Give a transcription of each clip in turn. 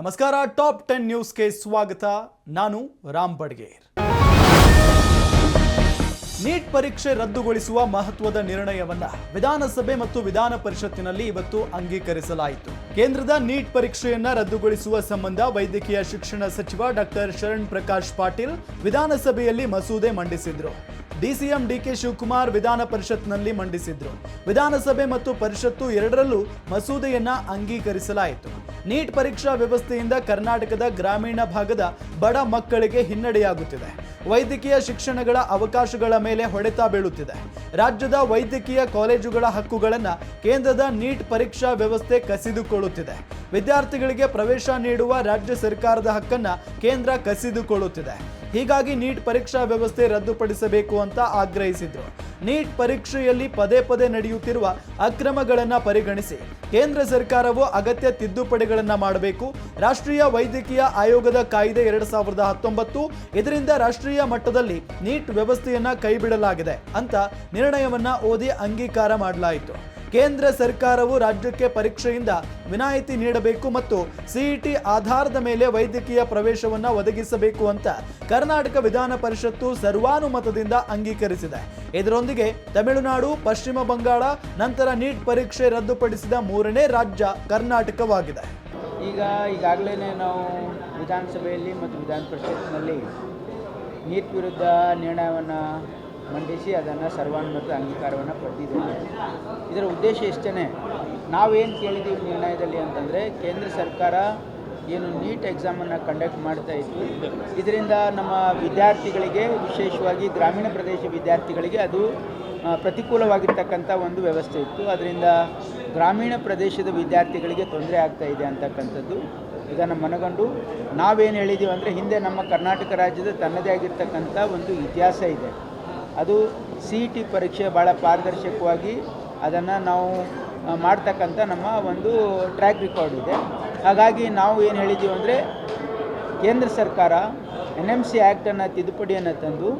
ನಮಸ್ಕಾರ. ಟಾಪ್ 10 ನ್ಯೂಸ್ಗೆ ಸ್ವಾಗತ. ನಾನು ರಾಮ್ ಬಡ್ಗೇರ್. ನೀಟ್ ಪರೀಕ್ಷೆ ರದ್ದುಗೊಳಿಸುವ ಮಹತ್ವದ ನಿರ್ಣಯವನ್ನ ವಿಧಾನಸಭೆ ಮತ್ತು ವಿಧಾನ ಪರಿಷತ್ತಿನಲ್ಲಿ ಇವತ್ತು ಅಂಗೀಕರಿಸಲಾಯಿತು. ಕೇಂದ್ರದ ನೀಟ್ ಪರೀಕ್ಷೆಯನ್ನ ರದ್ದುಗೊಳಿಸುವ ಸಂಬಂಧ ವೈದ್ಯಕೀಯ ಶಿಕ್ಷಣ ಸಚಿವ ಡಾಕ್ಟರ್ ಶರಣ್ ಪ್ರಕಾಶ್ ಪಾಟೀಲ್ ವಿಧಾನಸಭೆಯಲ್ಲಿ ಮಸೂದೆ ಮಂಡಿಸಿದ್ರು. ಡಿಸಿಎಂ ಡಿಕೆ ಶಿವಕುಮಾರ್ ವಿಧಾನ ಪರಿಷತ್ನಲ್ಲಿ ಮಂಡಿಸಿದ್ರು. ವಿಧಾನಸಭೆ ಮತ್ತು ಪರಿಷತ್ತು ಎರಡರಲ್ಲೂ ಮಸೂದೆಯನ್ನ ಅಂಗೀಕರಿಸಲಾಯಿತು. ನೀಟ್ ಪರೀಕ್ಷಾ ವ್ಯವಸ್ಥೆಯಿಂದ ಕರ್ನಾಟಕದ ಗ್ರಾಮೀಣ ಭಾಗದ ಬಡ ಮಕ್ಕಳಿಗೆ ಹಿನ್ನಡೆಯಾಗುತ್ತಿದೆ. ವೈದ್ಯಕೀಯ ಶಿಕ್ಷಣಗಳ ಅವಕಾಶಗಳ ಮೇಲೆ ಹೊಡೆತ ಬೀಳುತ್ತಿದೆ. ರಾಜ್ಯದ ವೈದ್ಯಕೀಯ ಕಾಲೇಜುಗಳ ಹಕ್ಕುಗಳನ್ನು ಕೇಂದ್ರದ ನೀಟ್ ಪರೀಕ್ಷಾ ವ್ಯವಸ್ಥೆ ಕಸಿದುಕೊಳ್ಳುತ್ತಿದೆ. ವಿದ್ಯಾರ್ಥಿಗಳಿಗೆ ಪ್ರವೇಶ ನೀಡುವ ರಾಜ್ಯ ಸರ್ಕಾರದ ಹಕ್ಕನ್ನ ಕೇಂದ್ರ ಕಸಿದುಕೊಳ್ಳುತ್ತಿದೆ. ಹೀಗಾಗಿ ನೀಟ್ ಪರೀಕ್ಷಾ ವ್ಯವಸ್ಥೆ ರದ್ದುಪಡಿಸಬೇಕು ಅಂತ ಆಗ್ರಹಿಸಿದ್ರು. ನೀಟ್ ಪರೀಕ್ಷೆಯಲ್ಲಿ ಪದೇ ಪದೇ ನಡೆಯುತ್ತಿರುವ ಅಕ್ರಮಗಳನ್ನು ಪರಿಗಣಿಸಿ ಕೇಂದ್ರ ಸರ್ಕಾರವು ಅಗತ್ಯ ತಿದ್ದುಪಡಿಗಳನ್ನು ಮಾಡಬೇಕು. ರಾಷ್ಟ್ರೀಯ ವೈದ್ಯಕೀಯ ಆಯೋಗದ ಕಾಯ್ದೆ 2019 ಇದರಿಂದ ರಾಷ್ಟ್ರೀಯ ಮಟ್ಟದಲ್ಲಿ ನೀಟ್ ವ್ಯವಸ್ಥೆಯನ್ನ ಕೈಬಿಡಲಾಗಿದೆ ಅಂತ ನಿರ್ಣಯವನ್ನ ಓದಿ ಅಂಗೀಕಾರ ಮಾಡಲಾಯಿತು. ಕೇಂದ್ರ ಸರ್ಕಾರವು ರಾಜ್ಯಕ್ಕೆ ಪರೀಕ್ಷೆಯಿಂದ ವಿನಾಯಿತಿ ನೀಡಬೇಕು ಮತ್ತು ಸಿಇಟಿ ಆಧಾರದ ಮೇಲೆ ವೈದ್ಯಕೀಯ ಪ್ರವೇಶವನ್ನು ಒದಗಿಸಬೇಕು ಅಂತ ಕರ್ನಾಟಕ ವಿಧಾನ ಪರಿಷತ್ತು ಸರ್ವಾನುಮತದಿಂದ ಅಂಗೀಕರಿಸಿದೆ. ಇದರೊಂದಿಗೆ ತಮಿಳುನಾಡು, ಪಶ್ಚಿಮ ಬಂಗಾಳ ನಂತರ ನೀಟ್ ಪರೀಕ್ಷೆ ರದ್ದುಪಡಿಸಿದ ಮೂರನೇ ರಾಜ್ಯ ಕರ್ನಾಟಕವಾಗಿದೆ. ಈಗಾಗಲೇ ನಾವು ವಿಧಾನಸಭೆಯಲ್ಲಿ ಮತ್ತು ವಿಧಾನ ಪರಿಷತ್ನಲ್ಲಿ ನೀಟ್ ವಿರುದ್ಧ ನಿರ್ಣಯವನ್ನು ಮಂಡಿಸಿ ಅದನ್ನು ಸರ್ವಾನುಮತ ಅಂಗೀಕಾರವನ್ನು ಪಡೆದಿದ್ದೇವೆ. ಇದರ ಉದ್ದೇಶ ಇಷ್ಟೇ, ನಾವೇನು ಕೇಳಿದ್ದೀವಿ ನಿರ್ಣಯದಲ್ಲಿ ಅಂತಂದರೆ, ಕೇಂದ್ರ ಸರ್ಕಾರ ಏನು ನೀಟ್ ಎಕ್ಸಾಮನ್ನು ಕಂಡಕ್ಟ್ ಮಾಡ್ತಾ ಇತ್ತು, ಇದರಿಂದ ನಮ್ಮ ವಿದ್ಯಾರ್ಥಿಗಳಿಗೆ, ವಿಶೇಷವಾಗಿ ಗ್ರಾಮೀಣ ಪ್ರದೇಶ ವಿದ್ಯಾರ್ಥಿಗಳಿಗೆ ಅದು ಪ್ರತಿಕೂಲವಾಗಿರ್ತಕ್ಕಂಥ ಒಂದು ವ್ಯವಸ್ಥೆ ಇತ್ತು. ಅದರಿಂದ ಗ್ರಾಮೀಣ ಪ್ರದೇಶದ ವಿದ್ಯಾರ್ಥಿಗಳಿಗೆ ತೊಂದರೆ ಆಗ್ತಾ ಇದೆ ಅಂತಕ್ಕಂಥದ್ದು ಇದನ್ನು ಮನಗಂಡು ನಾವೇನು ಹೇಳಿದ್ದೀವಿ ಅಂದರೆ, ಹಿಂದೆ ನಮ್ಮ ಕರ್ನಾಟಕ ರಾಜ್ಯದ ತನ್ನದೇ ಆಗಿರ್ತಕ್ಕಂಥ ಒಂದು ಇತಿಹಾಸ ಇದೆ. ಅದು CET ಪರೀಕ್ಷೆ ಭಾಳ ಪಾರದರ್ಶಕವಾಗಿ ಅದನ್ನು ನಾವು ಮಾಡ್ತಕ್ಕಂಥ ನಮ್ಮ ಒಂದು ಟ್ರ್ಯಾಕ್ ರೆಕಾರ್ಡ್ ಇದೆ. ಹಾಗಾಗಿ ನಾವು ಏನು ಹೇಳಿದ್ದೀವಿ ಅಂದರೆ, ಕೇಂದ್ರ ಸರ್ಕಾರ NMC ಆ್ಯಕ್ಟನ್ನು ತಿದ್ದುಪಡಿಯನ್ನು ತಂದು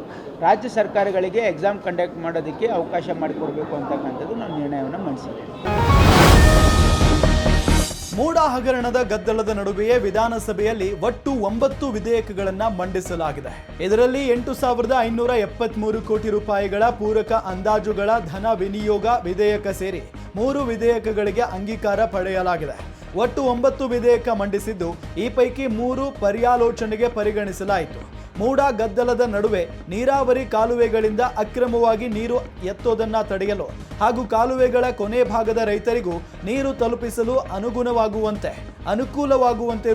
ರಾಜ್ಯ ಸರ್ಕಾರಗಳಿಗೆ ಎಕ್ಸಾಮ್ ಕಂಡಕ್ಟ್ ಮಾಡೋದಕ್ಕೆ ಅವಕಾಶ ಮಾಡಿಕೊಡ್ಬೇಕು ಅಂತಕ್ಕಂಥದ್ದು ನಾವು ನಿರ್ಣಯವನ್ನು ಮಂಡಿಸಿದ್ದೇವೆ. ಮೂಡ ಹಗರಣದ ಗದ್ದಲದ ನಡುವೆಯೇ ವಿಧಾನಸಭೆಯಲ್ಲಿ ಒಟ್ಟು 9 ವಿಧೇಯಕಗಳನ್ನು ಮಂಡಿಸಲಾಗಿದೆ. ಇದರಲ್ಲಿ 8,573 ಕೋಟಿ ರೂಪಾಯಿಗಳ ಪೂರಕ ಅಂದಾಜುಗಳ ಧನ ವಿನಿಯೋಗ ವಿಧೇಯಕ ಸೇರಿ 3 ವಿಧೇಯಕಗಳಿಗೆ ಅಂಗೀಕಾರ ಪಡೆಯಲಾಗಿದೆ. ಒಟ್ಟು 9 ವಿಧೇಯಕ ಮಂಡಿಸಿದ್ದು, ಈ ಪೈಕಿ 3 ಪರ್ಯಾಲೋಚನೆಗೆ ಪರಿಗಣಿಸಲಾಯಿತು. ಮೂಡ ಗದ್ದಲದ ನಡುವೆ ನೀರಾವರಿ ಕಾಲುವೆಗಳಿಂದ ಅಕ್ರಮವಾಗಿ ನೀರು ಎತ್ತೋದನ್ನ ತಡೆಯಲು ಹಾಗೂ ಕಾಲುವೆಗಳ ಕೊನೆ ಭಾಗದ ರೈತರಿಗೂ ನೀರು ತಲುಪಿಸಲು ಅನುಕೂಲವಾಗುವಂತೆ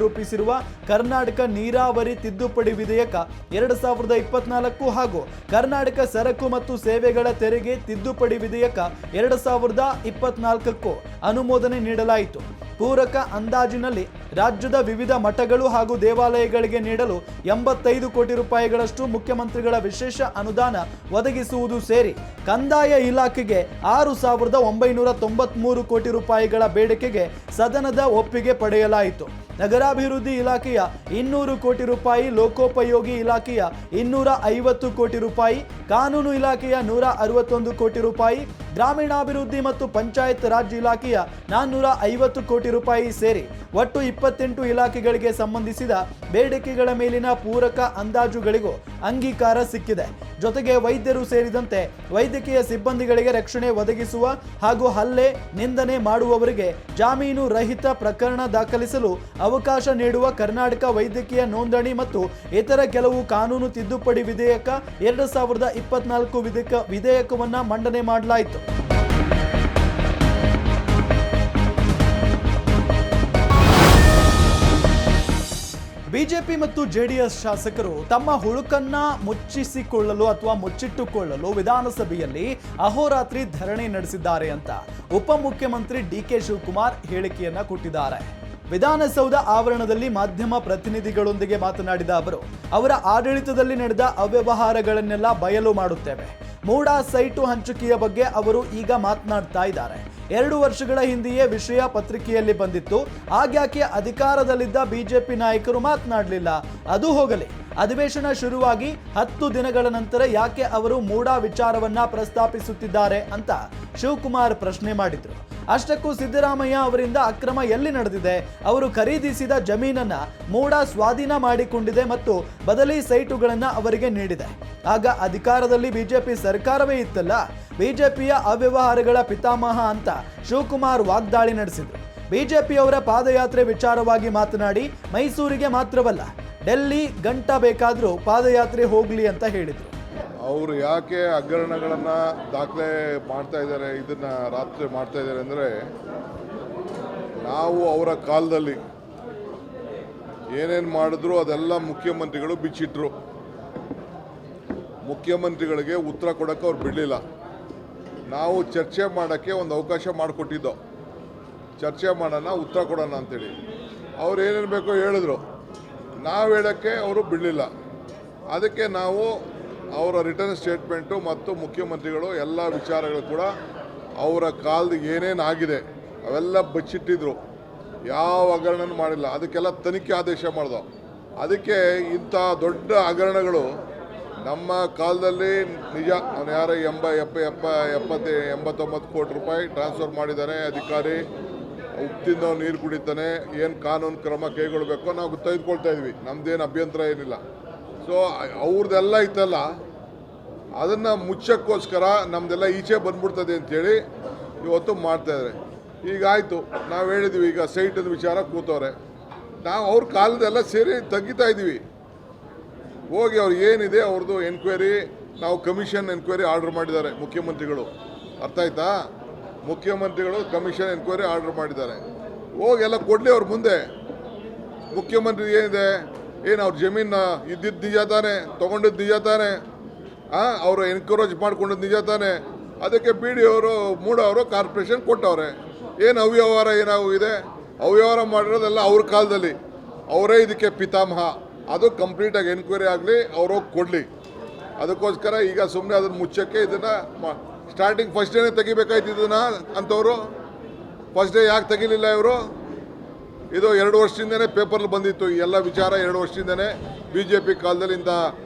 ರೂಪಿಸಿರುವ ಕರ್ನಾಟಕ ನೀರಾವರಿ ತಿದ್ದುಪಡಿ ವಿಧೇಯಕ 2024 ಹಾಗೂ ಕರ್ನಾಟಕ ಸರಕು ಮತ್ತು ಸೇವೆಗಳ ತೆರಿಗೆ ತಿದ್ದುಪಡಿ ವಿಧೇಯಕ 2024ಕ್ಕೂ ಅನುಮೋದನೆ ನೀಡಲಾಯಿತು. ಪೂರಕ ಅಂದಾಜಿನಲ್ಲಿ ರಾಜ್ಯದ ವಿವಿಧ ಮಠಗಳು ಹಾಗೂ ದೇವಾಲಯಗಳಿಗೆ ನೀಡಲು 85 ಕೋಟಿ ರೂಪಾಯಿಗಳಷ್ಟು ಮುಖ್ಯಮಂತ್ರಿಗಳ ವಿಶೇಷ ಅನುದಾನ ಒದಗಿಸುವುದು ಸೇರಿ ಕಂದಾಯ ಇಲಾಖೆಗೆ 6,993 ಕೋಟಿ ರೂಪಾಯಿಗಳ ಬೇಡಿಕೆಗೆ ಸದನದ ಒಪ್ಪಿಗೆ ಪಡೆಯಲಾಯಿತು. ನಗರಾಭಿವೃದ್ಧಿ ಇಲಾಖೆಯ 200 ಕೋಟಿ ರೂಪಾಯಿ, ಲೋಕೋಪಯೋಗಿ ಇಲಾಖೆಯ 250 ಕೋಟಿ ರೂಪಾಯಿ, ಕಾನೂನು ಇಲಾಖೆಯ 161 ಕೋಟಿ ರೂಪಾಯಿ, ಗ್ರಾಮೀಣಾಭಿವೃದ್ಧಿ ಮತ್ತು ಪಂಚಾಯತ್ ರಾಜ್ ಇಲಾಖೆಯ 450 ಕೋಟಿ ರೂಪಾಯಿ ಸೇರಿ ಒಟ್ಟು 28 ಇಲಾಖೆಗಳಿಗೆ ಸಂಬಂಧಿಸಿದ ಬೇಡಿಕೆಗಳ ಮೇಲಿನ ಪೂರಕ ಅಂದಾಜುಗಳಿಗೂ ಅಂಗೀಕಾರ ಸಿಕ್ಕಿದೆ. ಜೊತೆಗೆ ವೈದ್ಯರು ಸೇರಿದಂತೆ ವೈದ್ಯಕೀಯ ಸಿಬ್ಬಂದಿಗಳಿಗೆ ರಕ್ಷಣೆ ಒದಗಿಸುವ ಹಾಗೂ ಹಲ್ಲೆ, ನಿಂದನೆ ಮಾಡುವವರಿಗೆ ಜಾಮೀನು ರಹಿತ ಪ್ರಕರಣ ದಾಖಲಿಸಲು ಅವಕಾಶ ನೀಡುವ ಕರ್ನಾಟಕ ವೈದ್ಯಕೀಯ ನೋಂದಣಿ ಮತ್ತು ಇತರ ಕೆಲವು ಕಾನೂನು ತಿದ್ದುಪಡಿ ವಿಧೇಯಕ 2024 ವಿಧೇಯಕವನ್ನು ಮಂಡನೆ ಮಾಡಲಾಯಿತು. ಬಿಜೆಪಿ ಮತ್ತು ಜೆಡಿಎಸ್ ಶಾಸಕರು ತಮ್ಮ ಹುಳುಕನ್ನ ಮುಚ್ಚಿಟ್ಟುಕೊಳ್ಳಲು ವಿಧಾನಸಭೆಯಲ್ಲಿ ಅಹೋರಾತ್ರಿ ಧರಣಿ ನಡೆಸಿದ್ದಾರೆ ಅಂತ ಉಪಮುಖ್ಯಮಂತ್ರಿ ಡಿಕೆ ಶಿವಕುಮಾರ್ ಹೇಳಿಕೆಯನ್ನ ಕೊಟ್ಟಿದ್ದಾರೆ. ವಿಧಾನಸೌಧ ಆವರಣದಲ್ಲಿ ಮಾಧ್ಯಮ ಪ್ರತಿನಿಧಿಗಳೊಂದಿಗೆ ಮಾತನಾಡಿದ ಅವರು, ಅವರ ಆಡಳಿತದಲ್ಲಿ ನಡೆದ ಅವ್ಯವಹಾರಗಳನ್ನೆಲ್ಲ ಬಯಲು ಮಾಡುತ್ತೇವೆ. ಮೂಡ ಸೈಟು ಹಂಚಿಕೆಯ ಬಗ್ಗೆ ಅವರು ಈಗ ಮಾತನಾಡ್ತಾ ಇದ್ದಾರೆ. 2 ವರ್ಷಗಳ ಹಿಂದೆಯೇ ವಿಷಯ ಪತ್ರಿಕೆಯಲ್ಲಿ ಬಂದಿತ್ತು. ಆಗ್ಯಾಕೆ ಅಧಿಕಾರದಲ್ಲಿದ್ದ ಬಿಜೆಪಿ ನಾಯಕರು ಮಾತನಾಡಲಿಲ್ಲ? ಅದು ಹೋಗಲಿ. ಅಧಿವೇಶನ ಶುರುವಾಗಿ 10 ದಿನಗಳ ನಂತರ ಯಾಕೆ ಅವರು ಮೂಡ ವಿಚಾರವನ್ನ ಪ್ರಸ್ತಾಪಿಸುತ್ತಿದ್ದಾರೆ ಅಂತ ಶಿವಕುಮಾರ್ ಪ್ರಶ್ನೆ ಮಾಡಿದ್ರು. ಅಷ್ಟಕ್ಕೂ ಸಿದ್ದರಾಮಯ್ಯ ಅವರಿಂದ ಅಕ್ರಮ ಎಲ್ಲಿ ನಡೆದಿದೆ? ಅವರು ಖರೀದಿಸಿದ ಜಮೀನನ್ನ ಮೂಡ ಸ್ವಾಧೀನ ಮಾಡಿಕೊಂಡಿದೆ ಮತ್ತು ಬದಲಿ ಸೈಟುಗಳನ್ನ ಅವರಿಗೆ ನೀಡಿದೆ. ಆಗ ಅಧಿಕಾರದಲ್ಲಿ ಬಿಜೆಪಿ ಸರ್ಕಾರವೇ ಇತ್ತಲ್ಲ. ಬಿಜೆಪಿಯ ಅವ್ಯವಹಾರಗಳ ಪಿತಾಮಹ ಅಂತ ಶಿವಕುಮಾರ್ ವಾಗ್ದಾಳಿ ನಡೆಸಿದ್ರು. ಬಿಜೆಪಿಯವರ ಪಾದಯಾತ್ರೆ ವಿಚಾರವಾಗಿ ಮಾತನಾಡಿ ಮೈಸೂರಿಗೆ ಮಾತ್ರವಲ್ಲ ಡೆಲ್ಲಿ ಗಂಟ ಬೇಕಾದರೂ ಪಾದಯಾತ್ರೆ ಹೋಗ್ಲಿ ಅಂತ ಹೇಳಿದ್ರು. ಅವರು ಯಾಕೆ ಹಗರಣಗಳನ್ನು ದಾಖಲೆ ಮಾಡ್ತಾ ಇದ್ದಾರೆ, ಇದನ್ನು ರಾತ್ರಿ ಮಾಡ್ತಾ ಇದ್ದಾರೆ ಅಂದರೆ, ನಾವು ಅವರ ಕಾಲದಲ್ಲಿ ಏನೇನು ಮಾಡಿದ್ರು ಅದೆಲ್ಲ ಮುಖ್ಯಮಂತ್ರಿಗಳು ಬಿಚ್ಚಿಟ್ರು. ಮುಖ್ಯಮಂತ್ರಿಗಳಿಗೆ ಉತ್ತರ ಕೊಡೋಕ್ಕೆ ಅವ್ರು ಬಿಡಲಿಲ್ಲ. ನಾವು ಚರ್ಚೆ ಮಾಡೋಕ್ಕೆ ಒಂದು ಅವಕಾಶ ಮಾಡಿಕೊಟ್ಟಿದ್ದೋ, ಚರ್ಚೆ ಮಾಡೋಣ, ಉತ್ತರ ಕೊಡೋಣ ಅಂತೇಳಿ. ಅವ್ರು ಏನೇನು ಬೇಕೋ ಹೇಳಿದ್ರು, ನಾವು ಹೇಳೋಕ್ಕೆ ಅವರು ಬಿಡಲಿಲ್ಲ. ಅದಕ್ಕೆ ನಾವು ಅವರ ರಿಟರ್ನ್ ಸ್ಟೇಟ್ಮೆಂಟು ಮತ್ತು ಮುಖ್ಯಮಂತ್ರಿಗಳು ಎಲ್ಲ ವಿಚಾರಗಳು ಕೂಡ ಅವರ ಕಾಲದ ಏನೇನು ಆಗಿದೆ ಅವೆಲ್ಲ ಬಚ್ಚಿಟ್ಟಿದ್ರು. ಯಾವ ಹಗರಣನೂ ಮಾಡಿಲ್ಲ. ಅದಕ್ಕೆಲ್ಲ ತನಿಖೆ ಆದೇಶ ಮಾಡ್ದೋ. ಅದಕ್ಕೆ ಇಂಥ ದೊಡ್ಡ ಹಗರಣಗಳು ನಮ್ಮ ಕಾಲದಲ್ಲಿ ನಿಜ. ಅವನು ಯಾರೋ 89 ಕೋಟಿ ರೂಪಾಯಿ ಟ್ರಾನ್ಸ್ಫರ್ ಮಾಡಿದ್ದಾರೆ. ಅಧಿಕಾರಿ ಉಪ್ಪಿಂದ ನೀರು ಕುಡಿತಾನೆ, ಏನು ಕಾನೂನು ಕ್ರಮ ಕೈಗೊಳ್ಳಬೇಕೋ ನಾವು ತೆಗೆದುಕೊಳ್ತಾ ಇದ್ವಿ. ನಮ್ಮದೇನು ಅಭ್ಯಂತರ ಏನಿಲ್ಲ. ಸೊ ಅವ್ರದ್ದೆಲ್ಲ ಇತ್ತಲ್ಲ, ಅದನ್ನು ಮುಚ್ಚಕ್ಕೋಸ್ಕರ ನಮ್ಮದೆಲ್ಲ ಈಚೆ ಬಂದ್ಬಿಡ್ತದೆ ಅಂಥೇಳಿ ಇವತ್ತು ಮಾಡ್ತಾಯಿದ್ದಾರೆ. ಈಗಾಯಿತು, ನಾವು ಹೇಳಿದ್ವಿ, ಈಗ ಸೈಟದ ವಿಚಾರ ಕೂತವ್ರೆ. ನಾವು ಅವ್ರ ಕಾಲದೆಲ್ಲ ಸೇರಿ ತೆಗಿತಾ ಇದ್ದೀವಿ. ಹೋಗಿ ಅವ್ರು ಏನಿದೆ ಅವ್ರದ್ದು ಎನ್ಕ್ವೈರಿ, ನಾವು ಕಮಿಷನ್ ಎನ್ಕ್ವೈರಿ ಆರ್ಡರ್ ಮಾಡಿದ್ದಾರೆ ಮುಖ್ಯಮಂತ್ರಿಗಳು. ಅರ್ಥ ಆಯ್ತಾ? ಮುಖ್ಯಮಂತ್ರಿಗಳು ಕಮಿಷನ್ ಎನ್ಕ್ವೈರಿ ಆರ್ಡರ್ ಮಾಡಿದ್ದಾರೆ. ಹೋಗಿ ಎಲ್ಲ ಕೊಡಲಿ ಅವ್ರ ಮುಂದೆ. ಮುಖ್ಯಮಂತ್ರಿ ಏನಿದೆ, ಏನು ಅವ್ರ ಜಮೀನು ಇದ್ದಿದ್ದು ನಿಜ ತಾನೆ, ತೊಗೊಂಡಿದ್ದು ನಿಜ ತಾನೆ, ಅವರು ಎನ್ಕರೇಜ್ ಮಾಡ್ಕೊಂಡಿದ್ದು ನಿಜ ತಾನೆ. ಅದಕ್ಕೆ BD ಅವರು ಮೂಡವರು ಕಾರ್ಪೊರೇಷನ್ ಕೊಟ್ಟವ್ರೆ. ಏನು ಅವ್ಯವಹಾರ ಏನಾಗಿದೆ, ಅವ್ಯವಹಾರ ಮಾಡಿರೋದೆಲ್ಲ ಅವ್ರ ಕಾಲದಲ್ಲಿ. ಅವರೇ ಇದಕ್ಕೆ ಪಿತಾಮಹ. ಅದು ಕಂಪ್ಲೀಟಾಗಿ ಎನ್ಕ್ವೈರಿ ಆಗಲಿ, ಅವರು ಕೊಡಲಿ. ಅದಕ್ಕೋಸ್ಕರ ಈಗ ಸುಮ್ಮನೆ ಅದನ್ನು ಮುಚ್ಚಕ್ಕೆ ಇದನ್ನು ಸ್ಟಾರ್ಟಿಂಗ್ ಫಸ್ಟ್ ಡೇನೇ ತೆಗಿಬೇಕಾಯ್ತು ಇದನ್ನು ಅಂಥವ್ರು. ಫಸ್ಟ್ ಡೇ ಯಾಕೆ ತೆಗಿಲಿಲ್ಲ ಇವರು? ಇದು 2 ವರ್ಷದಿಂದನೇ ಪೇಪರ್ಲಿ ಬಂದಿತ್ತು. ಈ ಎಲ್ಲ ವಿಚಾರ 2 ವರ್ಷದಿಂದನೇ BJP ಕಾಲದಲ್ಲಿ ಇಂಥ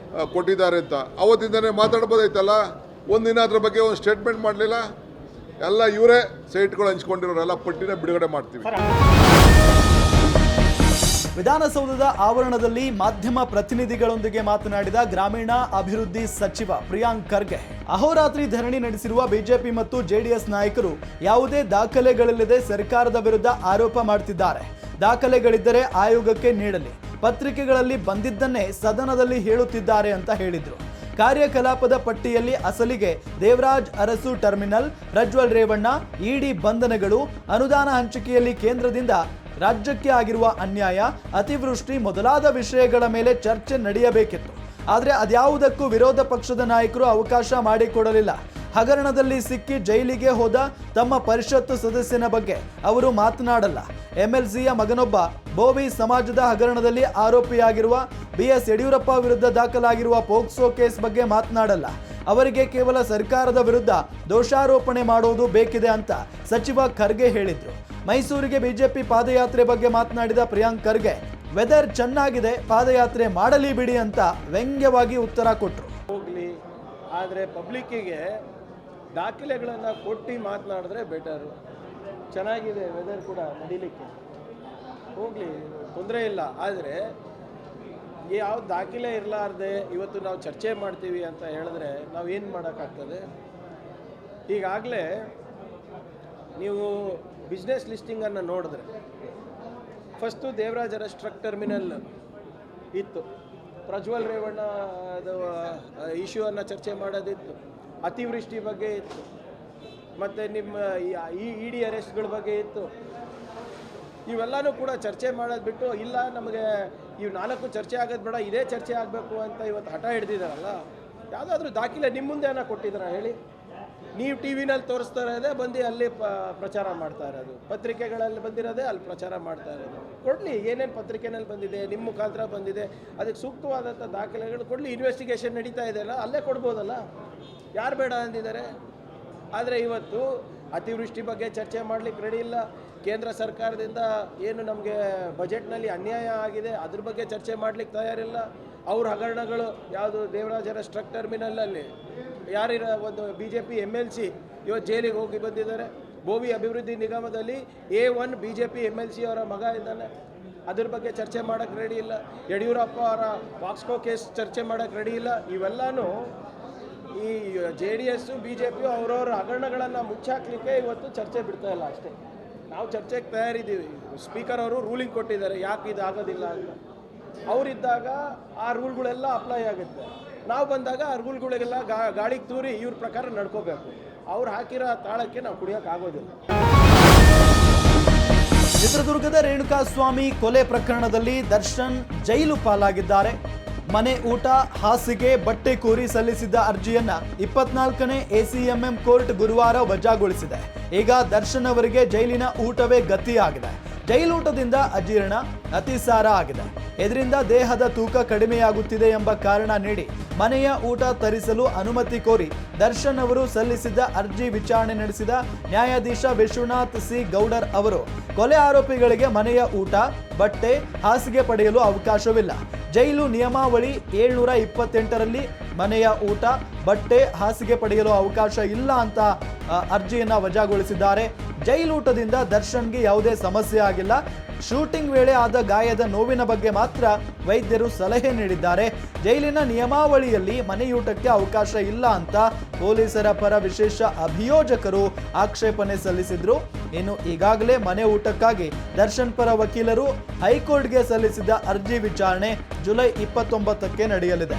ಕೊಟ್ಟಿದ್ದಾರೆ ಅಂತ. ಅವತ್ತಿಂದನೇ ಮಾತಾಡ್ಬೋದಾಯ್ತಲ್ಲ. ಒಂದಿನ ಅದ್ರ ಬಗ್ಗೆ ಒಂದು ಸ್ಟೇಟ್ಮೆಂಟ್ ಮಾಡಲಿಲ್ಲ. ಎಲ್ಲ ಇವರೇ ಸೈಟ್ಗಳು ಹಂಚ್ಕೊಂಡಿರೋರೆಲ್ಲ ಪಟ್ಟಿನ ಬಿಡುಗಡೆ ಮಾಡ್ತೀವಿ. ವಿಧಾನಸೌಧದ ಆವರಣದಲ್ಲಿ ಮಾಧ್ಯಮ ಪ್ರತಿನಿಧಿಗಳೊಂದಿಗೆ ಮಾತನಾಡಿದ ಗ್ರಾಮೀಣ ಅಭಿವೃದ್ಧಿ ಸಚಿವ ಪ್ರಿಯಾಂಕ್ ಖರ್ಗೆ, ಅಹೋರಾತ್ರಿ ಧರಣಿ ನಡೆಸಿರುವ ಬಿಜೆಪಿ ಮತ್ತು ಜೆಡಿಎಸ್ ನಾಯಕರು ಯಾವುದೇ ದಾಖಲೆಗಳಿಲ್ಲದೆ ಸರ್ಕಾರದ ವಿರುದ್ಧ ಆರೋಪ ಮಾಡುತ್ತಿದ್ದಾರೆ. ದಾಖಲೆಗಳಿದ್ದರೆ ಆಯೋಗಕ್ಕೆ ನೀಡಲಿ, ಪತ್ರಿಕೆಗಳಲ್ಲಿ ಬಂದಿದ್ದನ್ನೇ ಸದನದಲ್ಲಿ ಹೇಳುತ್ತಿದ್ದಾರೆ ಅಂತ ಹೇಳಿದ್ರು. ಕಾರ್ಯಕಲಾಪದ ಪಟ್ಟಿಯಲ್ಲಿ ಅಸಲಿಗೆ ದೇವರಾಜ್ ಅರಸು ಟರ್ಮಿನಲ್, ಪ್ರಜ್ವಲ್ ರೇವಣ್ಣ, ಇಡಿ ಬಂಧನಗಳು, ಅನುದಾನ ಹಂಚಿಕೆಯಲ್ಲಿ ಕೇಂದ್ರದಿಂದ ರಾಜ್ಯಕ್ಕೆ ಆಗಿರುವ ಅನ್ಯಾಯ, ಅತಿವೃಷ್ಟಿ ಮೊದಲಾದ ವಿಷಯಗಳ ಮೇಲೆ ಚರ್ಚೆ ನಡೆಯಬೇಕಿತ್ತು. ಆದರೆ ಅದ್ಯಾವುದಕ್ಕೂ ವಿರೋಧ ಪಕ್ಷದ ನಾಯಕರು ಅವಕಾಶ ಮಾಡಿಕೊಡಲಿಲ್ಲ. ಹಗರಣದಲ್ಲಿ ಸಿಕ್ಕಿ ಜೈಲಿಗೆ ಹೋದ ತಮ್ಮ ಪರಿಷತ್ತು ಸದಸ್ಯನ ಬಗ್ಗೆ ಅವರು ಮಾತನಾಡಲ್ಲ. MLCಯ ಮಗನೊಬ್ಬ ಬೋವಿ ಸಮಾಜದ ಹಗರಣದಲ್ಲಿ ಆರೋಪಿಯಾಗಿರುವ BS ಯಡಿಯೂರಪ್ಪ ವಿರುದ್ಧ ದಾಖಲಾಗಿರುವ ಪೋಕ್ಸೋ ಕೇಸ್ ಬಗ್ಗೆ ಮಾತನಾಡಲ್ಲ. ಅವರಿಗೆ ಕೇವಲ ಸರ್ಕಾರದ ವಿರುದ್ಧ ದೋಷಾರೋಪಣೆ ಮಾಡೋದು ಬೇಕಿದೆ ಅಂತ ಸಚಿವ ಖರ್ಗೆ ಹೇಳಿದ್ರು. ಮೈಸೂರಿಗೆ ಬಿಜೆಪಿ ಪಾದಯಾತ್ರೆ ಬಗ್ಗೆ ಮಾತನಾಡಿದ ಪ್ರಿಯಾಂಕ್ ಖರ್ಗೆ, ವೆದರ್ ಚೆನ್ನಾಗಿದೆ, ಪಾದಯಾತ್ರೆ ಮಾಡಲಿ ಬಿಡಿ ಅಂತ ವ್ಯಂಗ್ಯವಾಗಿ ಉತ್ತರ ಕೊಟ್ಟರು. ಹೋಗಲಿ, ಆದರೆ ಪಬ್ಲಿಕ್ಕಿಗೆ ದಾಖಲೆಗಳನ್ನು ಕೊಟ್ಟು ಮಾತನಾಡಿದ್ರೆ ಬೆಟರು. ಚೆನ್ನಾಗಿದೆ ವೆದರ್ ಕೂಡ ನಡೀಲಿಕ್ಕೆ, ಹೋಗಲಿ, ತೊಂದರೆ ಇಲ್ಲ. ಆದರೆ ಯಾವ ದಾಖಲೆ ಇರಲಾರ್ದೆ ಇವತ್ತು ನಾವು ಚರ್ಚೆ ಮಾಡ್ತೀವಿ ಅಂತ ಹೇಳಿದ್ರೆ ನಾವು ಏನು ಮಾಡೋಕ್ಕಾಗ್ತದೆ? ಈಗಾಗಲೇ ನೀವು ಬಿಸ್ನೆಸ್ ಲಿಸ್ಟಿಂಗನ್ನು ನೋಡಿದ್ರೆ first Devaraj Urs truck terminal ಇತ್ತು, ಪ್ರಜ್ವಲ್ ರೇವಣ್ಣ ಅದು ಇಶ್ಯೂವನ್ನು ಚರ್ಚೆ ಮಾಡೋದಿತ್ತು, ಅತಿವೃಷ್ಟಿ ಬಗ್ಗೆ ಇತ್ತು, ಮತ್ತು ನಿಮ್ಮ ಇ ಡಿ ಅರೆಸ್ಟ್ಗಳ ಬಗ್ಗೆ ಇತ್ತು. ಇವೆಲ್ಲನೂ ಕೂಡ ಚರ್ಚೆ ಮಾಡೋದು ಬಿಟ್ಟು, ಇಲ್ಲ ನಮಗೆ ಇವು 4 ಚರ್ಚೆ ಆಗೋದು ಬೇಡ, ಇದೇ ಚರ್ಚೆ ಆಗಬೇಕು ಅಂತ ಇವತ್ತು ಹಠ ಹಿಡ್ದಿದ್ದಾರಲ್ಲ. ಯಾವುದಾದ್ರೂ ದಾಖಲೆ ನಿಮ್ಮ ಮುಂದೆ ಏನೋ ಕೊಟ್ಟಿದ್ದೀರಾ ಹೇಳಿ? ನೀವು ಟಿ ವಿನಲ್ಲಿ ತೋರಿಸ್ತಾ ಇರೋದೇ ಬಂದು ಅಲ್ಲಿ ಪ್ರಚಾರ ಮಾಡ್ತಾ ಇರೋದು, ಪತ್ರಿಕೆಗಳಲ್ಲಿ ಬಂದಿರೋದೇ ಅಲ್ಲಿ ಪ್ರಚಾರ ಮಾಡ್ತಾ ಇರೋದು. ಕೊಡಲಿ, ಏನೇನು ಪತ್ರಿಕೆನಲ್ಲಿ ಬಂದಿದೆ, ನಿಮ್ಮ ಮುಖಾಂತರ ಬಂದಿದೆ, ಅದಕ್ಕೆ ಸೂಕ್ತವಾದಂಥ ದಾಖಲೆಗಳು ಕೊಡಲಿ. ಇನ್ವೆಸ್ಟಿಗೇಷನ್ ನಡೀತಾ ಇದೆಯಲ್ಲ, ಅಲ್ಲೇ ಕೊಡ್ಬೋದಲ್ಲ, ಯಾರು ಬೇಡ ಅಂದಿದ್ದಾರೆ? ಆದರೆ ಇವತ್ತು ಅತಿವೃಷ್ಟಿ ಬಗ್ಗೆ ಚರ್ಚೆ ಮಾಡಲಿಕ್ಕೆ ರೆಡಿ ಇಲ್ಲ. ಕೇಂದ್ರ ಸರ್ಕಾರದಿಂದ ಏನು ನಮಗೆ ಬಜೆಟ್ನಲ್ಲಿ ಅನ್ಯಾಯ ಆಗಿದೆ ಅದ್ರ ಬಗ್ಗೆ ಚರ್ಚೆ ಮಾಡಲಿಕ್ಕೆ ತಯಾರಿಲ್ಲ. ಅವ್ರ ಹಗರಣಗಳು ಯಾವುದು, ದೇವರಾಜ್ ಅರಸ್ ಟ್ರಕ್ ಟರ್ಮಿನಲಲ್ಲಿ ಯಾರಿರ ಒಂದು BJP MLC ಇವತ್ತು ಜೈಲಿಗೆ ಹೋಗಿ ಬಂದಿದ್ದಾರೆ. ಗೋವಿ ಅಭಿವೃದ್ಧಿ ನಿಗಮದಲ್ಲಿ A1 BJP MLC ಅವರ ಮಗ ಇದ್ದಾನೆ, ಅದ್ರ ಬಗ್ಗೆ ಚರ್ಚೆ ಮಾಡೋಕ್ಕೆ ರೆಡಿ ಇಲ್ಲ. ಯಡಿಯೂರಪ್ಪ ಅವರ ಪಾಕ್ಸ್ಕೋ ಕೇಸ್ ಚರ್ಚೆ ಮಾಡೋಕ್ಕೆ ರೆಡಿ ಇಲ್ಲ. ಇವೆಲ್ಲನೂ ಈ JDS BJP ಅವರವರ ಹಗರಣಗಳನ್ನು ಮುಚ್ಚಾಕ್ಲಿಕ್ಕೆ ಇವತ್ತು ಚರ್ಚೆ ಬಿಡ್ತಾ ಇಲ್ಲ ಅಷ್ಟೇ. ನಾವು ಚರ್ಚೆಗೆ ತಯಾರಿದ್ದೀವಿ. ಸ್ಪೀಕರ್ ಅವರು ರೂಲಿಂಗ್ ಕೊಟ್ಟಿದ್ದಾರೆ ಯಾಕೆ ಇದು ಆಗೋದಿಲ್ಲ ಅಂತ. ಅವರಿದ್ದಾಗ ಆ ರೂಲ್ಗಳೆಲ್ಲ ಅಪ್ಲೈ ಆಗುತ್ತೆ, ನಾವು ಬಂದಾಗ ಆ ರೂಲ್ಗಳಿಗೆಲ್ಲ ಗಾಳಿಗೆ ತೂರಿ ಇವ್ರ ಪ್ರಕಾರ ನಡ್ಕೋಬೇಕು. ಅವ್ರು ಹಾಕಿರೋ ತಾಳಕ್ಕೆ ನಾವು ಕುಡಿಯೋಕ್ಕಾಗೋದಿಲ್ಲ. ಚಿತ್ರದುರ್ಗದ ರೇಣುಕಾಸ್ವಾಮಿ ಕೊಲೆ ಪ್ರಕರಣದಲ್ಲಿ ದರ್ಶನ್ ಜೈಲು ಪಾಲಾಗಿದ್ದಾರೆ. ಮನೆ ಊಟ, ಹಾಸಿಗೆ, ಬಟ್ಟೆ ಕೋರಿ ಸಲ್ಲಿಸಿದ್ದ ಅರ್ಜಿಯನ್ನ 24ನೇ ACMM ಕೋರ್ಟ್ ಗುರುವಾರ ವಜಾಗೊಳಿಸಿದೆ. ಈಗ ದರ್ಶನ್ ಅವರಿಗೆ ಜೈಲಿನ ಊಟವೇ ಗತಿಯಾಗಿದೆ. ಜೈಲೂಟದಿಂದ ಅಜೀರ್ಣ, ಅತಿಸಾರ ಆಗಿದೆ. ಇದರಿಂದ ದೇಹದ ತೂಕ ಕಡಿಮೆಯಾಗುತ್ತಿದೆ ಎಂಬ ಕಾರಣ ನೀಡಿ ಮನೆಯ ಊಟ ತರಿಸಲು ಅನುಮತಿ ಕೋರಿ ದರ್ಶನ್ ಅವರು ಸಲ್ಲಿಸಿದ್ದ ಅರ್ಜಿ ವಿಚಾರಣೆ ನಡೆಸಿದ ನ್ಯಾಯಾಧೀಶ ವಿಶ್ವನಾಥ್ C. ಗೌಡರ್ ಅವರು ಕೊಲೆ ಆರೋಪಿಗಳಿಗೆ ಮನೆಯ ಊಟ, ಬಟ್ಟೆ, ಹಾಸಿಗೆ ಪಡೆಯಲು ಅವಕಾಶವಿಲ್ಲ. ಜೈಲು ನಿಯಮಾವಳಿ 728ರಲ್ಲಿ ಮನೆಯ ಊಟ, ಬಟ್ಟೆ, ಹಾಸಿಗೆ ಪಡೆಯಲು ಅವಕಾಶ ಇಲ್ಲ ಅಂತ ಅರ್ಜಿಯನ್ನ ವಜಾಗೊಳಿಸಿದ್ದಾರೆ. ಜೈಲೂಟದಿಂದ ದರ್ಶನ್ಗೆ ಯಾವುದೇ ಸಮಸ್ಯೆ ಆಗಿಲ್ಲ. ಶೂಟಿಂಗ್ ವೇಳೆ ಆದ ಗಾಯದ ನೋವಿನ ಬಗ್ಗೆ ಮಾತ್ರ ವೈದ್ಯರು ಸಲಹೆ ನೀಡಿದ್ದಾರೆ. ಜೈಲಿನ ನಿಯಮಾವಳಿಯಲ್ಲಿ ಮನೆಯೂಟಕ್ಕೆ ಅವಕಾಶ ಇಲ್ಲ ಅಂತ ಪೊಲೀಸರ ಪರ ವಿಶೇಷ ಅಭಿಯೋಜಕರು ಆಕ್ಷೇಪಣೆ ಸಲ್ಲಿಸಿದ್ರು. ಇನ್ನು ಈಗಾಗಲೇ ಮನೆ ಊಟಕ್ಕಾಗಿ ದರ್ಶನ್ ಪರ ವಕೀಲರು ಹೈಕೋರ್ಟ್ಗೆ ಸಲ್ಲಿಸಿದ ಅರ್ಜಿ ವಿಚಾರಣೆ ಜುಲೈ 29ಕ್ಕೆ ನಡೆಯಲಿದೆ.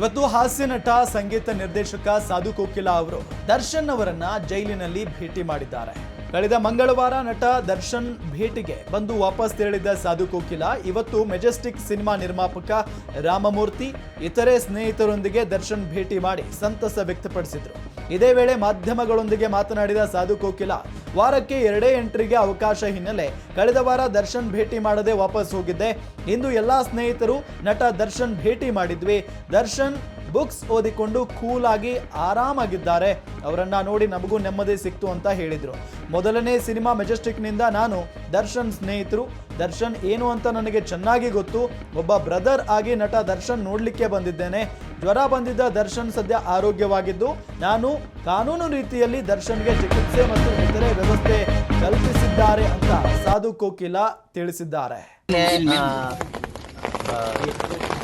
ಇವತ್ತು ಹಾಸ್ಯ ನಟ, ಸಂಗೀತ ನಿರ್ದೇಶಕ ಸಾಧು ಕೋಕಿಲ ಅವರು ದರ್ಶನ್ ಅವರನ್ನ ಜೈಲಿನಲ್ಲಿ ಭೇಟಿ ಮಾಡಿದ್ದಾರೆ. ಕಳೆದ ಮಂಗಳವಾರ ನಟ ದರ್ಶನ್ ಭೇಟಿಗೆ ಬಂದು ವಾಪಸ್ ತೆರಳಿದ್ದ ಸಾಧು ಕೋಕಿಲ ಇವತ್ತು ಮೆಜೆಸ್ಟಿಕ್ ಸಿನಿಮಾ ನಿರ್ಮಾಪಕ ರಾಮಮೂರ್ತಿ, ಇತರೆ ಸ್ನೇಹಿತರೊಂದಿಗೆ ದರ್ಶನ್ ಭೇಟಿ ಮಾಡಿ ಸಂತಸ ವ್ಯಕ್ತಪಡಿಸಿದ್ರು. ಇದೇ ವೇಳೆ ಮಾಧ್ಯಮಗಳೊಂದಿಗೆ ಮಾತನಾಡಿದ ಸಾಧು ಕೋಕಿಲ, ವಾರಕ್ಕೆ 2 ಎಂಟ್ರಿಗೆ ಅವಕಾಶ ಹಿನ್ನೆಲೆ ಕಳೆದ ವಾರ ದರ್ಶನ್ ಭೇಟಿ ಮಾಡದೆ ವಾಪಸ್ ಹೋಗಿದ್ದೆ. ಇಂದು ಎಲ್ಲಾ ಸ್ನೇಹಿತರು ನಟ ದರ್ಶನ್ ಭೇಟಿ ಮಾಡಿದ್ವಿ. ದರ್ಶನ್ ಬುಕ್ಸ್ ಓದಿಕೊಂಡು ಕೂಲ್ ಆಗಿ ಆರಾಮಾಗಿದ್ದಾರೆ. ಅವರನ್ನ ನೋಡಿ ನಮಗೂ ನೆಮ್ಮದಿ ಸಿಕ್ತು ಅಂತ ಹೇಳಿದ್ರು. ಮೊದಲನೇ ಸಿನಿಮಾ ಮೆಜೆಸ್ಟಿಕ್ನಿಂದ ನಾನು ದರ್ಶನ್ ಸ್ನೇಹಿತರು. ದರ್ಶನ್ ಏನು ಅಂತ ನನಗೆ ಚೆನ್ನಾಗಿ ಗೊತ್ತು. ಒಬ್ಬ ಬ್ರದರ್ ಆಗಿ ನಟ ದರ್ಶನ್ ನೋಡ್ಲಿಕ್ಕೆ ಬಂದಿದ್ದೇನೆ. ಜ್ವರ ಬಂದಿದ್ದ ದರ್ಶನ್ ಸದ್ಯ ಆರೋಗ್ಯವಾಗಿದ್ದು ನಾನು ಕಾನೂನು ರೀತಿಯಲ್ಲಿ ದರ್ಶನ್ಗೆ ಚಿಕಿತ್ಸೆ ಮತ್ತು ಇತರೆ ವ್ಯವಸ್ಥೆ ಕಲ್ಪಿಸಿದ್ದಾರೆ ಅಂತ ಸಾಧು ಕೋಕಿಲ ತಿಳಿಸಿದ್ದಾರೆ.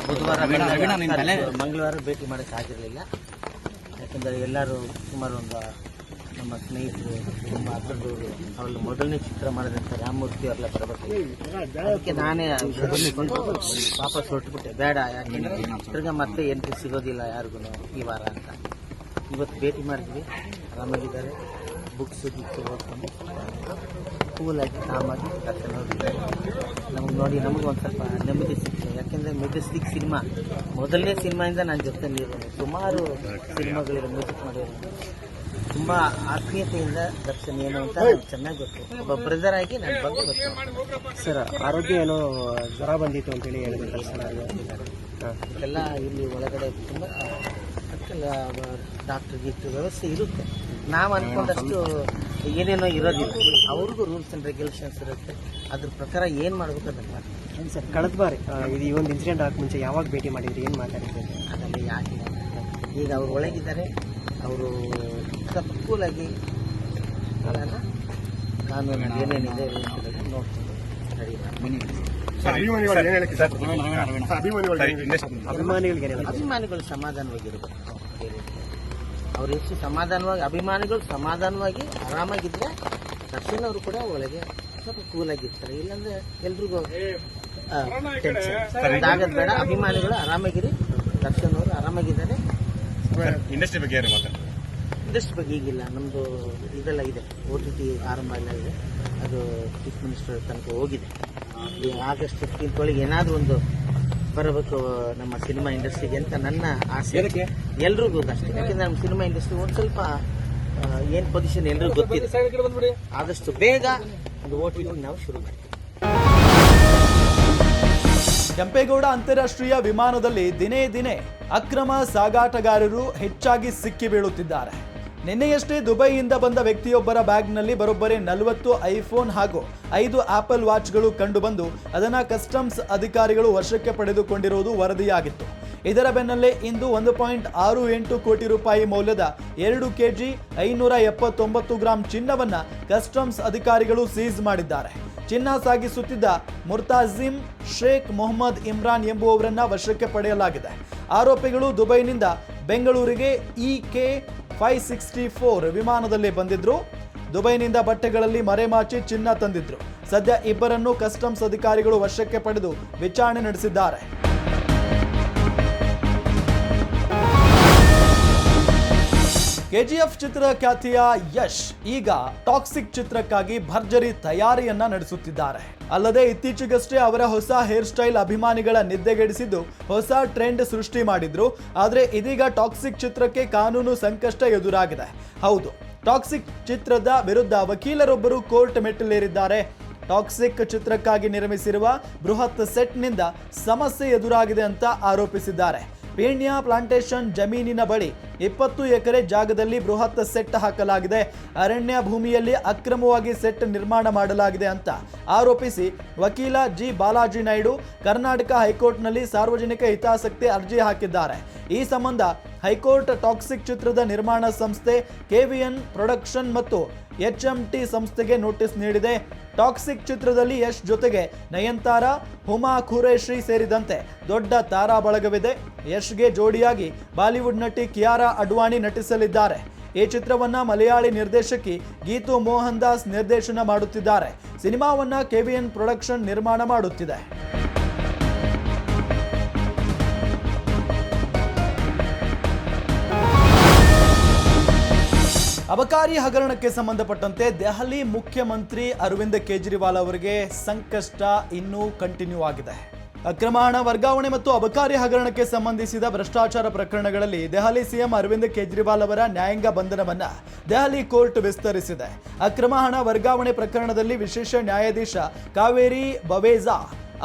ಬುಧವಾರ ಮಂಗಳವಾರ ಭೇಟಿ ಮಾಡೋಕ್ಕೆ ಆಗಿರಲಿಲ್ಲ. ಯಾಕಂದರೆ ಎಲ್ಲರೂ ಸುಮಾರು ಒಂದು ನಮ್ಮ ಸ್ನೇಹಿತರು ತುಂಬ ಹತ್ತಿರದವರು ಅವರಲ್ಲಿ ಮೊದಲನೇ ಚಿತ್ರ ಮಾಡಿದಂಥ ರಾಮಮೂರ್ತಿ ಅವರೆಲ್ಲ ಬರಬೇಕು. ಅದಕ್ಕೆ ನಾನೇ ವಾಪಸ್ ಹೊರಟುಬಿಟ್ಟೆ. ಬೇಡ, ಯಾಕೆಂದರೆ ತಿರ್ಗಾ ಮತ್ತೆ ಎಂಟ್ರಿ ಸಿಗೋದಿಲ್ಲ ಯಾರಿಗೂ ಈ ವಾರ ಅಂತ. ಇವತ್ತು ಭೇಟಿ ಮಾಡಿದ್ವಿ, ಆರಾಮಾಗಿದ್ದಾರೆ. ಬುಕ್ಸ್ ಓದ್ಕೊಂಡು ಕೂಲಾಗಿ ಆರಾಮಾಗಿ ಕರ್ಕೊಂಡು ಹೋಗಿದ್ದಾರೆ. ನಮಗೆ ನೋಡಿ ನಮಗೂ ಒಂದು ಸ್ವಲ್ಪ ನೆಮ್ಮದಿ ಸಿಕ್ತು. ಯಾಕೆಂದರೆ ಮೆಜೆಸ್ಟಿಕ್ ಸಿನಿಮಾ ಮೊದಲನೇ ಸಿನಿಮಾಯಿಂದ ನಾನು ಜೊತೆಯಲ್ಲಿ ಸುಮಾರು ಸಿನಿಮಾಗಳಿಗೆ ಮ್ಯೂಸಿಕ್ ಮಾಡಿರೋದು. ತುಂಬ ಆತ್ಮೀಯತೆಯಿಂದ ದರ್ಶನ್ ಏನು ಅಂತ ಚೆನ್ನಾಗಿ ಗೊತ್ತು. ಒಬ್ಬ ಬ್ರದರ್ ಆಗಿ ನನ್ನ ಬಗ್ಗೆ ಗೊತ್ತು. ಸರ್, ಆರೋಗ್ಯ ಏನೋ ಜ್ವರ ಬಂದಿತ್ತು ಅಂತೇಳಿ ಹೇಳಿದ್ರು ದರ್ಶನ. ಎಲ್ಲ ಇಲ್ಲಿ ಒಳಗಡೆ ತುಂಬ ಡಾಕ್ಟರ್ ಗೀಕ್ಟರ್ ವ್ಯವಸ್ಥೆ ಇರುತ್ತೆ. ನಾವು ಅಂದ್ಕೊಂಡಷ್ಟು ಏನೇನೋ ಇರೋದಿಲ್ಲ. ಅವ್ರಿಗೂ ರೂಲ್ಸ್ ಆ್ಯಂಡ್ ರೆಗ್ಯುಲೇಷನ್ಸ್ ಇರುತ್ತೆ. ಅದ್ರ ಪ್ರಕಾರ ಏನು ಮಾಡಬೇಕು ಅದನ್ನು ಮಾಡ್ತೀವಿ. ಸರ್, ಕಳೆದ ಬಾರಿ ಈ ಒಂದು ಇನ್ಸಿಡೆಂಟ್ ಆಗಕ್ಕೆ ಮುಂಚೆ ಯಾವಾಗ ಭೇಟಿ ಮಾಡಿದ್ರಿ, ಏನು ಮಾತಾಡಿದ್ರಿ? ಅದೆಲ್ಲ ಯಾಕೆ ಈಗ ಅವ್ರು ಒಳಗಿದ್ದಾರೆ. ಅವರು ಸ್ವಲ್ಪ ಕೂಲಾಗಿ ಅದೆಲ್ಲ ಕಾನೂನು ಏನೇನಿದೆ ನೋಡ್ಕೊಂಡು ರೆಡಿ ಅಭಿಮಾನಿಗಳು ಸಮಾಧಾನವಾಗಿರ್ಬೇಕು. ಅವ್ರು ಎಷ್ಟು ಸಮಾಧಾನವಾಗಿ ಅಭಿಮಾನಿಗಳು ಸಮಾಧಾನವಾಗಿ ಆರಾಮಾಗಿದ್ದರೆ ದರ್ಶನ್ ಅವರು ಕೂಡ ಒಳಗೆ ಸ್ವಲ್ಪ ಕೂಲಾಗಿರ್ತಾರೆ. ಇಲ್ಲಾಂದ್ರೆ ಎಲ್ರಿಗೂ ಟೆನ್ಷನ್ ಆಗದ್ ಬೇಡ. ಅಭಿಮಾನಿಗಳು ಆರಾಮಾಗಿರಿ. ದರ್ಶನ್ ಅವರು ಆರಾಮಾಗಿದ್ದಾರೆ. ಇಂಡಸ್ಟ್ರಿ ಬಗ್ಗೆ ಇಂಡಸ್ಟ್ರಿ ಬಗ್ಗೆ ಈಗಿಲ್ಲ. ನಮ್ಮದು ಇದೆಲ್ಲ ಇದೆ, OTT ಆರಂಭ ಎಲ್ಲ ಇದೆ. ಅದು ಚೀಫ್ ಮಿನಿಸ್ಟರ್ ತನಕ ಹೋಗಿದೆ. ಈ ಆಗಸ್ಟ್ 15 ಒಳಗೆ ಏನಾದರೂ ಒಂದು ಬರಬೇಕು ನಮ್ಮ ಸಿನಿಮಾ ಇಂಡಸ್ಟ್ರಿಗೆ ಅಂತ ನನ್ನ ಆಸೆ. ಎಲ್ರಿಗೂ ಅಷ್ಟೇ. ಯಾಕೆಂದ್ರೆ ನಮ್ಮ ಸಿನಿಮಾ ಇಂಡಸ್ಟ್ರಿ ಒಂದು ಸ್ವಲ್ಪ ಏನು ಪೊಸಿಷನ್ ಎಲ್ರಿಗೂ ಗೊತ್ತಿದೆ. ಆದಷ್ಟು ಬೇಗ ಒಂದು OTT ನಾವು ಶುರು ಮಾಡ್ತೀವಿ. ಕೆಂಪೇಗೌಡ ಅಂತಾರಾಷ್ಟ್ರೀಯ ವಿಮಾನದಲ್ಲಿ ದಿನೇ ದಿನೇ ಅಕ್ರಮ ಸಾಗಾಟಗಾರರು ಹೆಚ್ಚಾಗಿ ಸಿಕ್ಕಿ ಬೀಳುತ್ತಿದ್ದಾರೆ. ನಿನ್ನೆಯಷ್ಟೇ ದುಬೈಯಿಂದ ಬಂದ ವ್ಯಕ್ತಿಯೊಬ್ಬರ ಬ್ಯಾಗ್ನಲ್ಲಿ ಬರೋಬ್ಬರಿ 40 ಐಫೋನ್ ಹಾಗೂ 5 ಆಪಲ್ ವಾಚ್ಗಳು ಕಂಡುಬಂದು ಅದನ್ನು ಕಸ್ಟಮ್ಸ್ ಅಧಿಕಾರಿಗಳು ವಶಕ್ಕೆ ಪಡೆದುಕೊಂಡಿರುವುದು ವರದಿಯಾಗಿತ್ತು. ಇದರ ಬೆನ್ನಲ್ಲೇ ಇಂದು 1.68 ಕೋಟಿ ರೂಪಾಯಿ ಮೌಲ್ಯದ 2 ಕೆಜಿ 579 ಗ್ರಾಂ ಚಿನ್ನವನ್ನ ಕಸ್ಟಮ್ಸ್ ಅಧಿಕಾರಿಗಳು ಸೀಸ್ ಮಾಡಿದ್ದಾರೆ. ಚಿನ್ನ ಸಾಗಿಸುತ್ತಿದ್ದ ಮುರ್ತಾಜಿಮ್ ಶೇಖ್ ಮೊಹಮ್ಮದ್ ಇಮ್ರಾನ್ ಎಂಬುವವರನ್ನ ವಶಕ್ಕೆ ಪಡೆಯಲಾಗಿದೆ. ಆರೋಪಿಗಳು ದುಬೈನಿಂದ ಬೆಂಗಳೂರಿಗೆ EK564 ವಿಮಾನದಲ್ಲಿ ಬಂದಿದ್ರು. ದುಬೈನಿಂದ ಬಟ್ಟೆಗಳಲ್ಲಿ ಮರೆಮಾಚಿ ಚಿನ್ನ ತಂದಿದ್ರು. ಸದ್ಯ ಇಬ್ಬರನ್ನು ಕಸ್ಟಮ್ಸ್ ಅಧಿಕಾರಿಗಳು ವಶಕ್ಕೆ ಪಡೆದು ವಿಚಾರಣೆ ನಡೆಸಿದ್ದಾರೆ. KGF ಚಿತ್ರದ ಖ್ಯಾತಿಯ ಯಶ್ ಈಗ ಟಾಕ್ಸಿಕ್ ಚಿತ್ರಕ್ಕಾಗಿ ಭರ್ಜರಿ ತಯಾರಿಯನ್ನ ನಡೆಸುತ್ತಿದ್ದಾರೆ. ಅಲ್ಲದೆ ಇತ್ತೀಚೆಗಷ್ಟೇ ಅವರ ಹೊಸ ಹೇರ್ ಸ್ಟೈಲ್ ಅಭಿಮಾನಿಗಳ ನಿದ್ದೆಗೆಡಿಸಿದ್ದು ಹೊಸ ಟ್ರೆಂಡ್ ಸೃಷ್ಟಿ ಮಾಡಿದ್ರು. ಆದರೆ ಇದೀಗ ಟಾಕ್ಸಿಕ್ ಚಿತ್ರಕ್ಕೆ ಕಾನೂನು ಸಂಕಷ್ಟ ಎದುರಾಗಿದೆ. ಹೌದು, ಟಾಕ್ಸಿಕ್ ಚಿತ್ರದ ವಿರುದ್ಧ ವಕೀಲರೊಬ್ಬರು ಕೋರ್ಟ್ ಮೆಟ್ಟಿಲೇರಿದ್ದಾರೆ. ಟಾಕ್ಸಿಕ್ ಚಿತ್ರಕ್ಕಾಗಿ ನಿರ್ಮಿಸಿರುವ ಬೃಹತ್ ಸೆಟ್ನಿಂದ ಸಮಸ್ಯೆ ಎದುರಾಗಿದೆ ಅಂತ ಆರೋಪಿಸಿದ್ದಾರೆ. ಪೀಣ್ಯ ಪ್ಲಾಂಟೇಶನ್ ಜಮೀನಿನ ಬಳಿ 20 ಎಕರೆ ಜಾಗದಲ್ಲಿ ಬೃಹತ್ ಸೆಟ್ ಹಾಕಲಾಗಿದೆ. ಅರಣ್ಯ ಭೂಮಿಯಲ್ಲಿ ಅಕ್ರಮವಾಗಿ ಸೆಟ್ ನಿರ್ಮಾಣ ಮಾಡಲಾಗಿದೆ ಅಂತ ಆರೋಪಿಸಿ ವಕೀಲ ಜಿ ಬಾಲಾಜಿ ನಾಯ್ಡು ಕರ್ನಾಟಕ ಹೈಕೋರ್ಟ್ನಲ್ಲಿ ಸಾರ್ವಜನಿಕ ಹಿತಾಸಕ್ತಿ ಅರ್ಜಿ ಹಾಕಿದ್ದಾರೆ. ಈ ಸಂಬಂಧ ಹೈಕೋರ್ಟ್ ಟಾಕ್ಸಿಕ್ ಚಿತ್ರದ ನಿರ್ಮಾಣ ಸಂಸ್ಥೆ KVN ಪ್ರೊಡಕ್ಷನ್ ಮತ್ತು HMT ಸಂಸ್ಥೆಗೆ ನೋಟಿಸ್ ನೀಡಿದೆ. ಟಾಕ್ಸಿಕ್ ಚಿತ್ರದಲ್ಲಿ ಯಶ್ ಜೊತೆಗೆ ನಯನತಾರಾ, ಹುಮಾ ಖುರೇಶಿ ಸೇರಿದಂತೆ ದೊಡ್ಡ ತಾರಾ ಬಳಗವಿದೆ. ಯಶ್ಗೆ ಜೋಡಿಯಾಗಿ ಬಾಲಿವುಡ್ ನಟಿ ಕಿಯಾರಾ ಅಡ್ವಾಣಿ ನಟಿಸಲಿದ್ದಾರೆ. ಈ ಚಿತ್ರವನ್ನ ಮಲಯಾಳಿ ನಿರ್ದೇಶಕಿ ಗೀತು ಮೋಹನ್ ದಾಸ್ ನಿರ್ದೇಶನ ಮಾಡುತ್ತಿದ್ದಾರೆ. ಸಿನಿಮಾವನ್ನ KVN ಪ್ರೊಡಕ್ಷನ್ ನಿರ್ಮಾಣ ಮಾಡುತ್ತಿದೆ. ಅಬಕಾರಿ ಹಗರಣಕ್ಕೆ ಸಂಬಂಧಪಟ್ಟಂತೆ ದೆಹಲಿ ಮುಖ್ಯಮಂತ್ರಿ ಅರವಿಂದ್ ಕೇಜ್ರಿವಾಲ್ ಅವರಿಗೆ ಸಂಕಷ್ಟ ಇನ್ನೂ ಕಂಟಿನ್ಯೂ ಆಗಿದೆ. ಅಕ್ರಮ ಹಣ ವರ್ಗಾವಣೆ ಮತ್ತು ಅಬಕಾರಿ ಹಗರಣಕ್ಕೆ ಸಂಬಂಧಿಸಿದ ಭ್ರಷ್ಟಾಚಾರ ಪ್ರಕರಣಗಳಲ್ಲಿ ದೆಹಲಿ ಸಿಎಂ ಅರವಿಂದ್ ಕೇಜ್ರಿವಾಲ್ ಅವರ ನ್ಯಾಯಾಂಗ ಬಂಧನವನ್ನ ದೆಹಲಿ ಕೋರ್ಟ್ ವಿಸ್ತರಿಸಿದೆ. ಅಕ್ರಮ ಹಣ ವರ್ಗಾವಣೆ ಪ್ರಕರಣದಲ್ಲಿ ವಿಶೇಷ ನ್ಯಾಯಾಧೀಶ ಕಾವೇರಿ ಬವೇಜಾ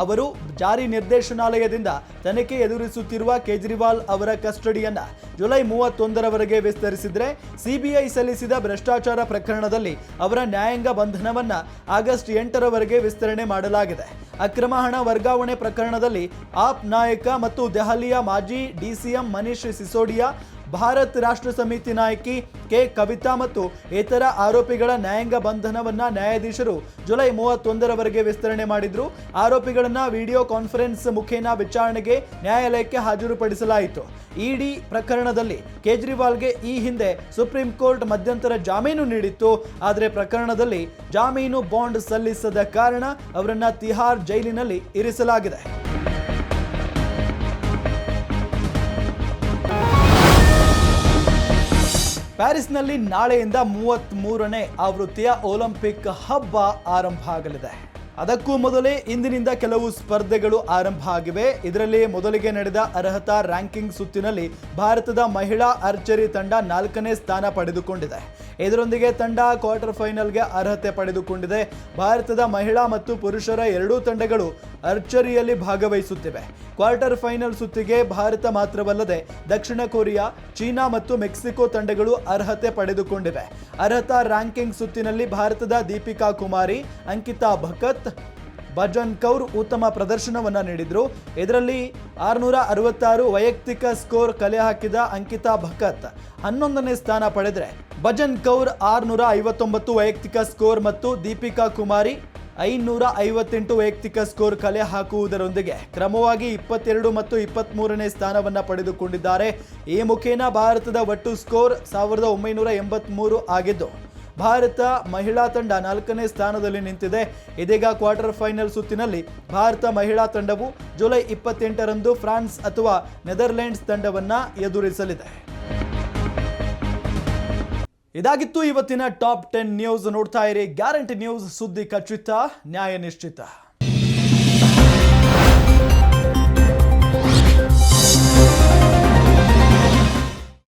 ಅವರು ಜಾರಿ ನಿರ್ದೇಶನಾಲಯದಿಂದ ತನಿಖೆ ಎದುರಿಸುತ್ತಿರುವ ಕೇಜ್ರಿವಾಲ್ ಅವರ ಕಸ್ಟಡಿಯನ್ನ ಜುಲೈ 31ರವರೆಗೆ ವಿಸ್ತರಿಸಿದ್ರೆ, ಸಿಬಿಐ ಸಲ್ಲಿಸಿದ ಭ್ರಷ್ಟಾಚಾರ ಪ್ರಕರಣದಲ್ಲಿ ಅವರ ನ್ಯಾಯಾಂಗ ಬಂಧನವನ್ನ ಆಗಸ್ಟ್ 8ರವರೆಗೆ ವಿಸ್ತರಣೆ ಮಾಡಲಾಗಿದೆ. ಅಕ್ರಮ ಹಣ ವರ್ಗಾವಣೆ ಪ್ರಕರಣದಲ್ಲಿ ಆಪ್ ನಾಯಕ ಮತ್ತು ದೆಹಲಿಯ ಮಾಜಿ DCM ಮನೀಶ್ ಸಿಸೋಡಿಯಾ, ಭಾರತ್ ರಾಷ್ಟ್ರ ಸಮಿತಿ ನಾಯಕಿ ಕೆ ಕವಿತಾ ಮತ್ತು ಇತರ ಆರೋಪಿಗಳ ನ್ಯಾಯಾಂಗ ಬಂಧನವನ್ನ ನ್ಯಾಯಾಧೀಶರು ಜುಲೈ 31ರವರೆಗೆ ವಿಸ್ತರಣೆ ಮಾಡಿದ್ರು. ಆರೋಪಿಗಳನ್ನ ವಿಡಿಯೋ ಕಾನ್ಫರೆನ್ಸ್ ಮುಖೇನ ವಿಚಾರಣೆಗೆ ನ್ಯಾಯಾಲಯಕ್ಕೆ ಹಾಜರುಪಡಿಸಲಾಯಿತು. ಇಡಿ ಪ್ರಕರಣದಲ್ಲಿ ಕೇಜ್ರಿವಾಲ್ಗೆ ಈ ಹಿಂದೆ ಸುಪ್ರೀಂ ಕೋರ್ಟ್ ಮಧ್ಯಂತರ ಜಾಮೀನು ನೀಡಿತ್ತು. ಆದರೆ ಪ್ರಕರಣದಲ್ಲಿ ಜಾಮೀನು ಬಾಂಡ್ ಸಲ್ಲಿಸದ ಕಾರಣ ಅವರನ್ನ ತಿಹಾರ್ ಜೈಲಿನಲ್ಲಿ ಇರಿಸಲಾಗಿದೆ. ಪ್ಯಾರಿಸ್ನಲ್ಲಿ ನಾಳೆಯಿಂದ 33ನೇ ಆವೃತ್ತಿಯ ಒಲಿಂಪಿಕ್ ಹಬ್ಬ ಆರಂಭ ಆಗಲಿದೆ. ಅದಕ್ಕೂ ಮೊದಲೇ ಇಂದಿನಿಂದ ಕೆಲವು ಸ್ಪರ್ಧೆಗಳು ಆರಂಭ ಆಗಿವೆ. ಇದರಲ್ಲಿ ಮೊದಲಿಗೆ ನಡೆದ ಅರ್ಹತಾ ರ್ಯಾಂಕಿಂಗ್ ಸುತ್ತಿನಲ್ಲಿ ಭಾರತದ ಮಹಿಳಾ ಆರ್ಚರಿ ತಂಡ 4ನೇ ಸ್ಥಾನ ಪಡೆದುಕೊಂಡಿದೆ. ಇದರೊಂದಿಗೆ ತಂಡ ಕ್ವಾರ್ಟರ್ ಫೈನಲ್ಗೆ ಅರ್ಹತೆ ಪಡೆದುಕೊಂಡಿದೆ. ಭಾರತದ ಮಹಿಳಾ ಮತ್ತು ಪುರುಷರ ಎರಡೂ ತಂಡಗಳು ಆರ್ಚರಿಯಲ್ಲಿ ಭಾಗವಹಿಸುತ್ತಿವೆ. ಕ್ವಾರ್ಟರ್ ಫೈನಲ್ ಸುತ್ತಿಗೆ ಭಾರತ ಮಾತ್ರವಲ್ಲದೆ ದಕ್ಷಿಣ ಕೊರಿಯಾ, ಚೀನಾ ಮತ್ತು ಮೆಕ್ಸಿಕೋ ತಂಡಗಳು ಅರ್ಹತೆ ಪಡೆದುಕೊಂಡಿವೆ. ಅರ್ಹತಾ ರ್ಯಾಂಕಿಂಗ್ ಸುತ್ತಿನಲ್ಲಿ ಭಾರತದ ದೀಪಿಕಾ ಕುಮಾರಿ, ಅಂಕಿತಾ ಭಕತ್, ಭಜನ್ ಕೌರ್ ಉತ್ತಮ ಪ್ರದರ್ಶನವನ್ನ ನೀಡಿದ್ರು. ಇದರಲ್ಲಿ 666 ವೈಯಕ್ತಿಕ ಸ್ಕೋರ್ ಕಲೆ ಹಾಕಿದ ಅಂಕಿತಾ ಭಕತ್ 11ನೇ ಸ್ಥಾನ ಪಡೆದರೆ, ಭಜನ್ ಕೌರ್ 659 ವೈಯಕ್ತಿಕ ಸ್ಕೋರ್ ಮತ್ತು ದೀಪಿಕಾ ಕುಮಾರಿ 558 ವೈಯಕ್ತಿಕ ಸ್ಕೋರ್ ಕಲೆ ಹಾಕುವುದರೊಂದಿಗೆ ಕ್ರಮವಾಗಿ 22 ಮತ್ತು 23ನೇ ಸ್ಥಾನವನ್ನ ಪಡೆದುಕೊಂಡಿದ್ದಾರೆ. ಈ ಮುಖೇನ ಭಾರತದ ಒಟ್ಟು ಸ್ಕೋರ್ 1983 ಆಗಿದ್ದು ಭಾರತ ಮಹಿಳಾ ತಂಡ 4ನೇ ಸ್ಥಾನದಲ್ಲಿ ನಿಂತಿದೆ. ಇದೀಗ ಕ್ವಾರ್ಟರ್ ಫೈನಲ್ ಸುತ್ತಿನಲ್ಲಿ ಭಾರತ ಮಹಿಳಾ ತಂಡವು ಜುಲೈ 28ರಂದು ಫ್ರಾನ್ಸ್ ಅಥವಾ ನೆದರ್ಲೆಂಡ್ಸ್ ತಂಡವನ್ನ ಎದುರಿಸಲಿದೆ. ಇದಾಗಿತ್ತು ಇವತ್ತಿನ ಟಾಪ್ 10 ನ್ಯೂಸ್. ನೋಡ್ತಾ ಇರಿ ಗ್ಯಾರಂಟಿ ನ್ಯೂಸ್, ಸುದ್ದಿ ಖಚಿತ, ನ್ಯಾಯ ನಿಶ್ಚಿತ.